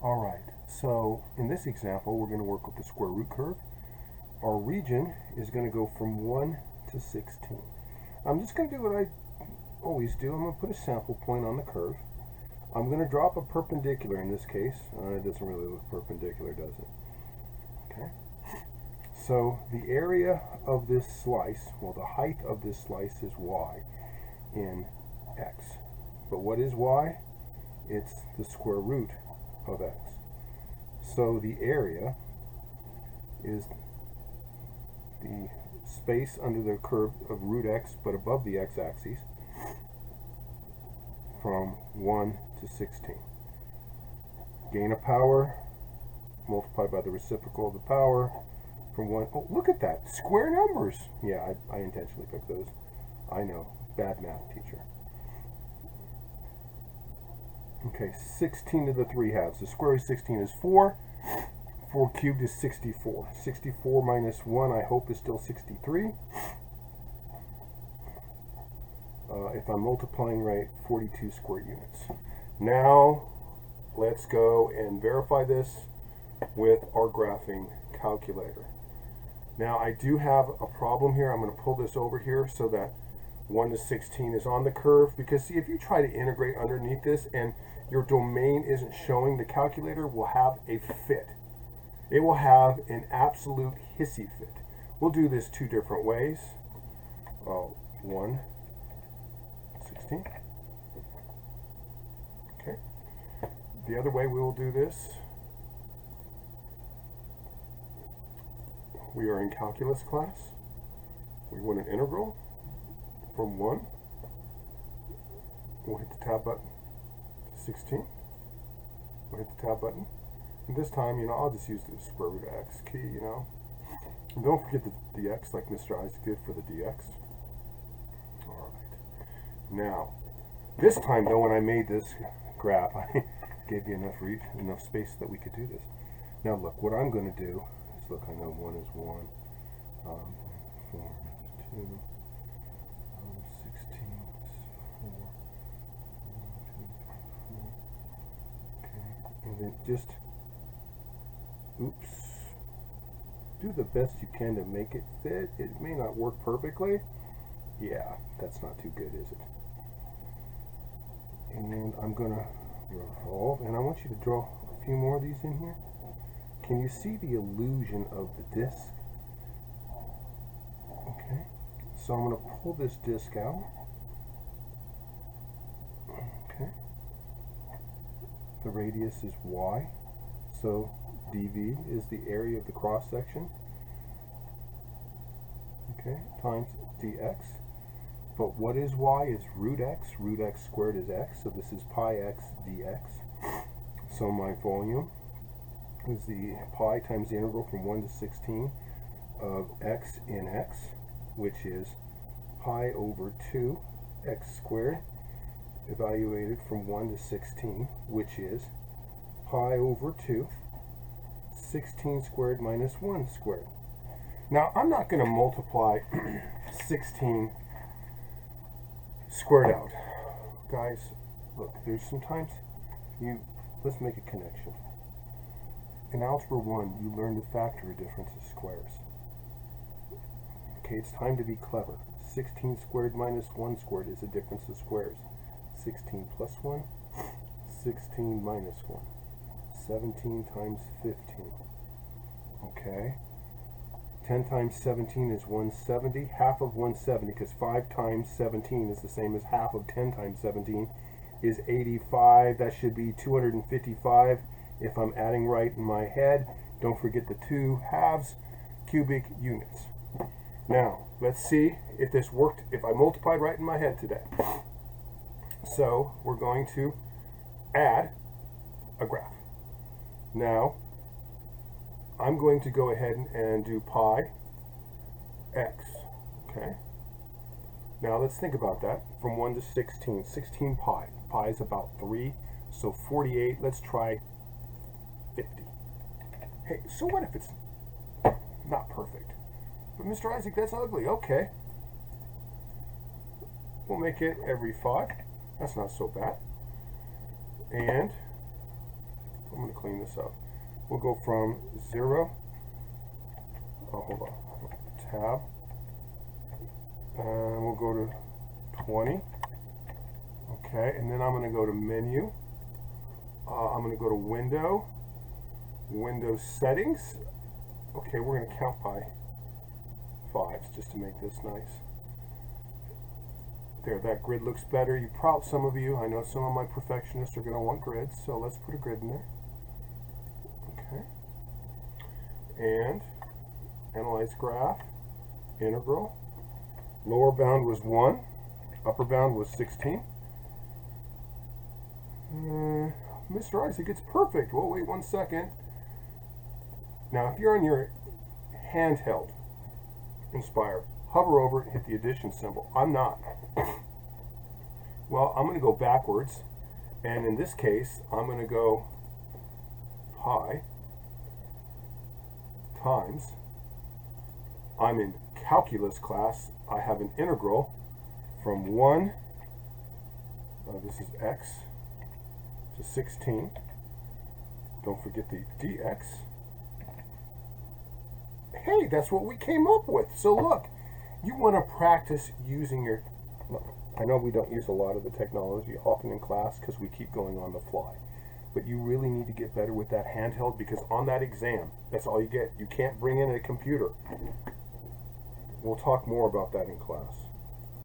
All right, so in this example, we're going to work with the square root curve. Our region is going to go from 1 to 16. I'm just going to do what I always do. I'm going to put a sample point on the curve. I'm going to drop a perpendicular in this case. It doesn't really look perpendicular, does it? Okay. So the area of this slice, well, the height of this slice is y in x. But what is y? It's the square root of x. So the area is the space under the curve of root x, but above the x-axis, from 1 to 16. Gain of power multiplied by the reciprocal of the power from 1. Oh, look at that. Square numbers. Yeah, I intentionally picked those. I know. Bad math teacher. Okay, 16 to the 3 halves. The square root of 16 is 4. 4 cubed is 64. 64 minus 1, I hope, is still 63. If I'm multiplying right, 42 square units. Now, let's go and verify this with our graphing calculator. Now, I do have a problem here. I'm going to pull this over here so that 1 to 16 is on the curve, because see, if you try to integrate underneath this and your domain isn't showing, the calculator will have a fit. It will have an absolute hissy fit. We'll do this two different ways. 1, 16. Okay. The other way we will do this, we are in calculus class. We want an integral from 1. We'll hit the tab button to 16. We'll hit the tab button. And this time, I'll just use the square root of x key, And don't forget the dx, like Mr. Isaac did for the dx. All right. Now, this time, though, when I made this graph, I gave you enough space that we could do this. Now, look, what I'm going to do is, look, I know 1 is 1, 4 is 2, 16 is 4, 1, 2, 3, 4. Okay, and then just do the best you can to make it fit. It may not work perfectly. Yeah, that's not too good, is it? And I'm gonna revolve, and I want you to draw a few more of these in here. Can you see the illusion of the disc? Okay, so I'm gonna pull this disc out. Okay, the radius is y, so dV is the area of the cross section, okay, times dx. But what is y? It's root x. Root x squared is x, so this is pi x dx. So my volume is the pi times the integral from 1 to 16 of x in x, which is pi over 2 x squared, evaluated from 1 to 16, which is pi over 2 16 squared minus 1 squared. Now, I'm not going to multiply 16 squared out. Guys, look, there's sometimes let's make a connection. In Algebra 1, you learn to factor a difference of squares. Okay, it's time to be clever. 16 squared minus 1 squared is a difference of squares. 16 plus 1, 16 minus 1. 17 times 15. Okay. 10 times 17 is 170. Half of 170, because 5 times 17 is the same as half of 10 times 17, is 85. That should be 255 if I'm adding right in my head. Don't forget the 2 halves, cubic units. Now, let's see if this worked, if I multiplied right in my head today. So, we're going to add a graph. Now, I'm going to go ahead and do pi x, okay? Now, let's think about that. From 1 to 16, 16 pi. Pi is about 3, so 48. Let's try 50. Hey, so what if it's not perfect? But Mr. Isaac, that's ugly. Okay. We'll make it every 5. That's not so bad. And I'm going to clean this up. We'll go from 0, oh, hold on, tab, and we'll go to 20. Okay, and then I'm going to go to menu. I'm going to go to window, window settings. Okay, we're going to count by 5s just to make this nice. There, that grid looks better. Some of you, I know some of my perfectionists are going to want grids, so let's put a grid in there. Okay. And analyze graph, integral. Lower bound was 1, upper bound was 16. Mr. Isaac, it's perfect. Well, wait 1 second. Now, if you're on your handheld Inspire, hover over it, hit the addition symbol. I'm not. Well, I'm going to go backwards, and in this case, I'm going to go pi times, I'm in calculus class, I have an integral from 1, this is x, to 16. Don't forget the dx. Hey, that's what we came up with. So look, you want to practice using your, I know we don't use a lot of the technology often in class because we keep going on the fly, but you really need to get better with that handheld, because on that exam, that's all you get. You can't bring in a computer. We'll talk more about that in class.